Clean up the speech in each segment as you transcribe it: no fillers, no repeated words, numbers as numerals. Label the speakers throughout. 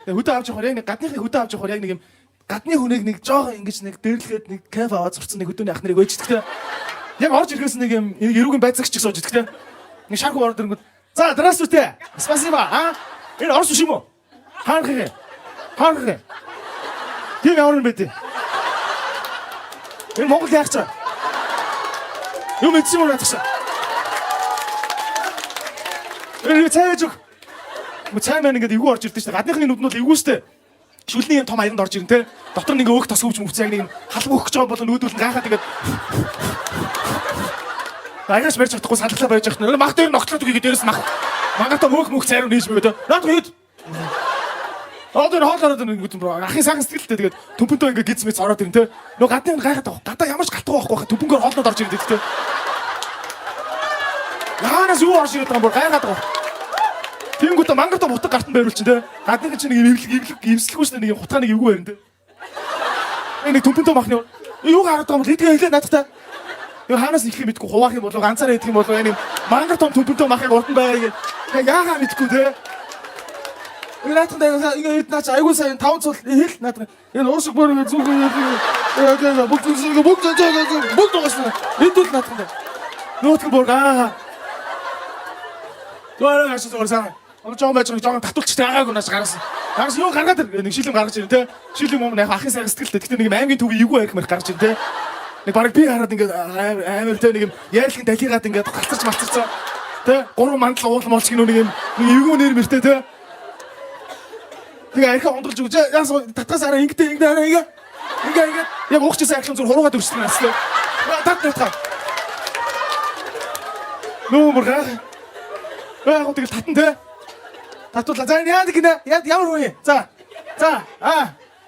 Speaker 1: Хөдөө авч явахаар яг нэг гадныхыг хөдөө авч явахаар яг нэг юм гадны хүнийг нэг жоох ингэж нэг дэрлэхэд нэг кафе аваад зурцсан нэг хөдөөний ах нарыг өйчдөг. Яг орж ирэхээс нэг юм эрүүгийн байцаагч гэж сууж идэх. Нэг шархуу ороод ирэнгүүт за здравствуйте. Спасибо. А? Энэ орос юм уу? Хаанхыг. Тийм ямар юм бэ тий? Энэ Монгол яах чаа? Юу мэдсэн юм уу наатах шаа? Энэ цайж өг. Цай маань ингээд эвгүй орж ирдэ шүү дээ. Гадныхны нүд нь бол эвгүй шүү дээ. Шүлний юм том аяганд орж ирэн те. Дотор нэг өөх тос хөвч мөвцөө яг нэг халах өгч байгаа бол нүүдүүл гайхаад ингээд агаас барьж чадахгүй сандлаа байж ахна. Мах дээр ногтлоод үгүй дээрээс магата өөх цайруу нээж мөгөө те. Наад хэд. Хоолоор нэг юм ахын саган сэтгэлтэй тэгээд төмпөнтөө ингээд гиз мэц ороод ирэн те. Нөө гадны гайхаад байгаа. Гадаа ямар ч галтгүй байхгүй хаа. Төмпөнгөөр хоолнод орж ирдэ те. Яанаас юу орж ирээд байгаа юм бол гайхаад байгаа. Тэнгүүтээ мангартаа бутаг гартан байруул чинь те. Гадны чинь нэг эвслэхгүй шүү дээ нэг хутгаа нэг эвгүй байран те. Нэг төмпөнтөө махны юу гараад байгаа юм бол эдгээ хэлээ надтай. Юу хаанаас их юм мэдгүй хуваах юм болов ганцаараа идэх юм болов энэ мангар том төмпөнтөө махыг урдан байгааг яагаа мэдгүй те. Энэ наатаа ингээд наач айгуу сайн 5 цул хэл наатаа энэ уусах бороо зүгөө бүгд дуусна. Эдүүл наатаа. Нөтгөл боргаа. Гоо гашаа. Жоо байж жоо татуулчтай агаагүй нааш гаргасан. Гаргасан юу гаргаад нэг шилэн гаргаж ирэн те. Шилэн юм яг ахын сайн сэтгэлтэй. Гэтэ нэг аймгийн төв эвгүй ярих мэрх гаргаж ирэн те. Нэг бараг би хараад ингээд аймаар те нэг юм яарлын далигаад ингээд галцарч малцарцаа. Тэ 3 мандал уул молч гинүү нэг юм эвгүй нэр мэртэй те. Тэгээ архи ондолж өгч яас татгаас араа ингээд араа ингээд яг уухчсан архлын зүр хуруугаад өрсөлдөн нас те. Татна. Нөө мөргөө. Аа тэгэл татан те. Татуулаа. За яа гинэ? Ямар үе? За.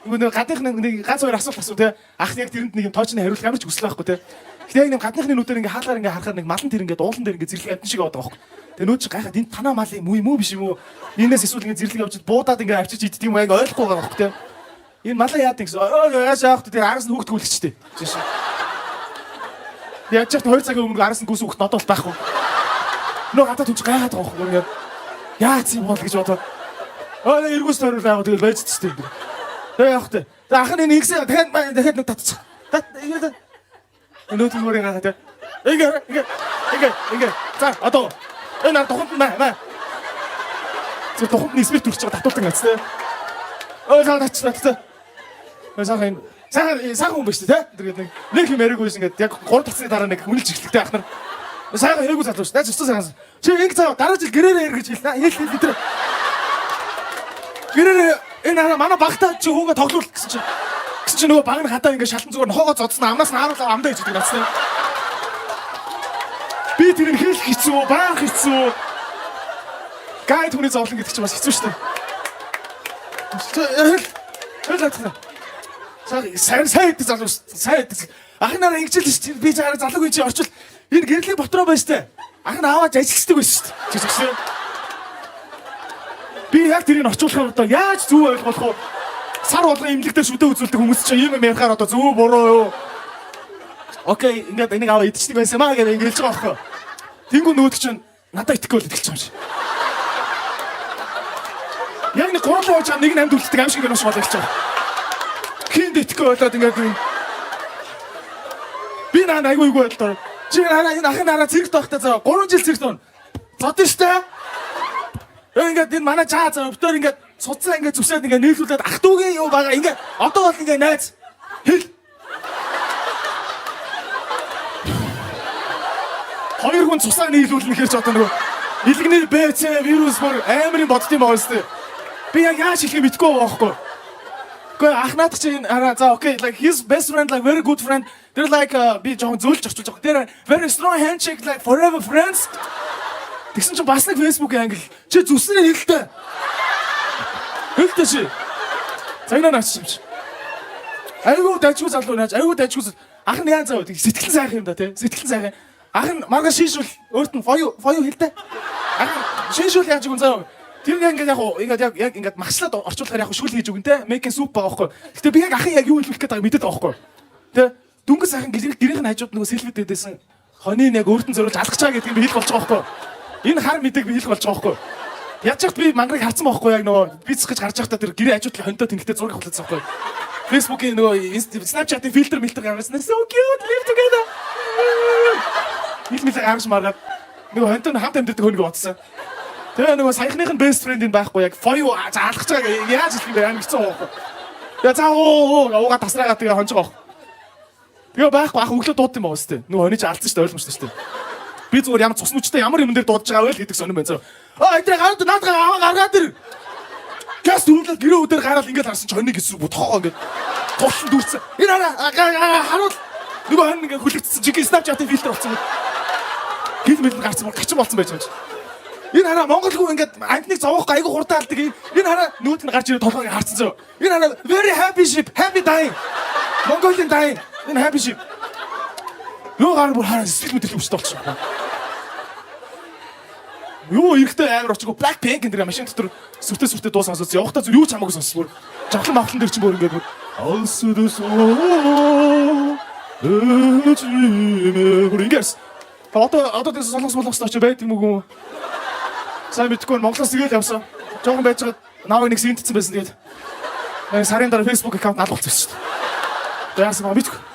Speaker 1: Нөгөө гадныхны нэг ганц хоёр асуулт те. Ах яг тэрэнд нэг юм тоочны хариулах ямар ч хүсэл байхгүй те. Гэтэ яг нэг гадныхны нүдээр ингээ хаалгаар ингээ харахаар нэг малан тэр ингээ дуулан дээр ингээ зэрлэг амтэн шиг аваад байгаа байхгүй. Тэгээ нөөч гайхаад энэ танаа мал юм уу биш юм уу? Энээс эсвэл ингээ зэрлэг авчид буудаад ингээ авчиж идэх юм ингээ ойлгохгүй байгаа байхгүй те. Энэ малаа яадаг гэсэн. Яаш яах вэ? Тэр араас нь хүүхд гүйлчтэй. Яг ч 2 цагийн өмнө араас нь гүс хүүхд нодолт байхгүй. Нөө гадаа түнч гайхаад байгаа байхгүй ингээ. Яац юм бол гэж бодоод. Эргүүс тойрол аа тэгэл байж тстэй. Тэгээ явах тэ. За ах нь нэгсээ дахиад нэг татчих. Ингээд өнөөдөр мөрийг гахаад. Ингээ. За одоо энэ туханд маа. Зөв туханд нисмэр төрчих байгаа татуултан ац тэ. Цаа татчих. Сайхан хүн биш тэ. Тэгээд нэг юм яриггүйс ингээд яг 3 тацны дараа нэг хүнэлж эхлэхтэй ах нар. Сайхан хэрэггүй залууш. Наач өстө сайхан. Чи ингэ цаа дараа жил гэрээрээ эргэж хэлнэ. Хэл тэр. Гэрээрээ энэ манай багтаа чи хүүгээ тоглоул гэсэн чи нөгөө баг нь хатаа ингэ шалтан зүгээр нохоогоо зодсон амнаас нь харуулаа амдаа гэж хэлдэг нацтай. Би тэрийг хэлэх хэцүү, баах хэцүү. Гайд хүний зовлон гэдэг чинь бас хэцүү шүү дээ. Хэл. Сайн идэх залуу сайн идэх. Ахнаараа ингэжэл шүү дээ. Би чараа залууг чи орчвол энэ гэрлийн ботроо байж тээ. Ах нь аваад ажилладаг байсан шүү дээ. Би яг тэрийг орчуулахаар одоо яаж зүв ойлгох вэ? Сар болгон имлэгдээ шүдэ үзүүлдэг хүмүүс чинь юм ярихаар одоо зөв буруу юу? Окей, ингээд энийг аваа идчихдэг байсан маа гэж ингэж байгаа байхгүй. Тэнгүү нөгөөд чинь надад итгэхгүй л идэлж байгаа юм шиг. Яг нэг гурлаа ууж нэг намд үлддэг аим шиг юм шиг болчихж байгаа. Хинд итгэхгүй болоод ингээд би наа айгүй бодлоо. Чи энэ ахын дараа цэрэгт байхдаа заа 3 жил цэрэгт байна. Зодсон штэ. Ингээд энэ манай чаа заа өвтөр ингээд суцсан ингээд зүсээд ингээд нийлүүлээд ах дүүгийн юу байгаа ингээд одоо бол ингээд найз хэл. Хоёр хүн цусаа нийлүүлнэ гэхэрч одоо нөгөө илгэний БЦ вирус бүр амарын боддсон байгаа юм шүү. Би яг яаж хэлхийг мэдэхгүй байгаа байхгүй. Гэхдээ ах наадах чинь араа за окей like his best friend like very good friend they're like би жоохон зөөлж орчуулж байгаа. They're very strong handshake like forever friends. Тэгсэн чинь бас нэг Facebook-ийн англи чи зүснээ хэлтэй. Хэлтэй чи. Цагнаа наач юм чи. Айгуу дайчгүй залуу наач. Айгуу дайчгүй ах нь яа зав сэтгэлэн сайхан юм да тий. Сэтгэлэн сайхан. Ах нь марга шишүүл өөрт нь фою хэлтэй. Ах нь шишүүл яаж гүн зав. Тэр ингээд яг ингээд магслаад орчуулахаар яг шүүл хийж өгөн те. Making soup байгаа байхгүй. Гэтэ би яг ахын яг юу хэлэх гээд байгааг мэдээд байгаа байхгүй. Тэ дүнгийн сайхан гэрийнх нь хажууд нөгөө селфид дэдсэн хонийн яг өөртөө зориулж алгачаа гэдэг юм би хэлэх болж байгаа байхгүй. Энэ хар мэдээг би хэлэх болж байгаа байхгүй. Яаж ч би мангарыг харсан байхгүй яг нөгөө бицх гэж гарч байхдаа тэр гэрээ хажуудлын хонтоо тэнхтэй зураг авахлаасан байхгүй. Facebook-ийн нөгөө Snapchat-ийн фильтр гаргасан. So cute, live together. Нийлмэл аргаж маргаад нөгөө хонтоо хамт амьддаг хөнгө бодсон. Тэгээ нөгөө саяхных нь best friend-ийн байхгүй яг for you заалгаж байгаа яаж хэлэх юм бэ амигцсан байхгүй. Тэгээ за ууга тасраагаа тэгээ хонж байгаа. Тэгээ байхгүй ах өглөө дууд юм байна сте. Нөгөө хоны чи алдсан шүү дээ ойлгомжтой шүү дээ. Би зүгээр ямар цус нүчтэй ямар юм дээр дуудаж байгаа вэ гэдэг сонирм байна. Эдрэг гараад наадгаа гаргаад ир. Газ дүнлэл гэрээ өдөр гараад ингээд харсан чи хоныг эсрэг бутхоо ингээд тулсан дүүрсэн. Энэ харуул нөгөө хон ингээд хүлэгдсэн жиг Snapchat-ийн фильтр болсон. Гэл мэл гарсан бол гачин болсон байж байгаа. Энэ хараа Монголгүй ингээд амтныг зовоохгүй айгу хурдаалдаг. Энэ хараа нүүдэл нь гарч ирээ толгойг харсан зөө. Энэ хараа very happy ship, happy dying. Mongolian dying. Энэ happy ship. Юу гар бүр хараа сэтгэл мэдрэл өвчтэй болчихсон. Юу эрэхтэй амар очгоо Blackpink энэ машин дотор сүртэй дуу сонсож явахдаа зүр юу ч хамаагүй сонссон бүр. Жавхлан махлан дээр ч бүр ингээд бүр ингээс одоо тийм солонгос очиж байт юм уу? Сайн мэдгүй Монголоос игээл явсан. Жохон байж байгаа наавыг нэг сэгэнтсэн байсан тэгээд сарын дараа Facebook аккаунт алуулчихсан шүү дээ. Яасан бэ? Мэдгүй.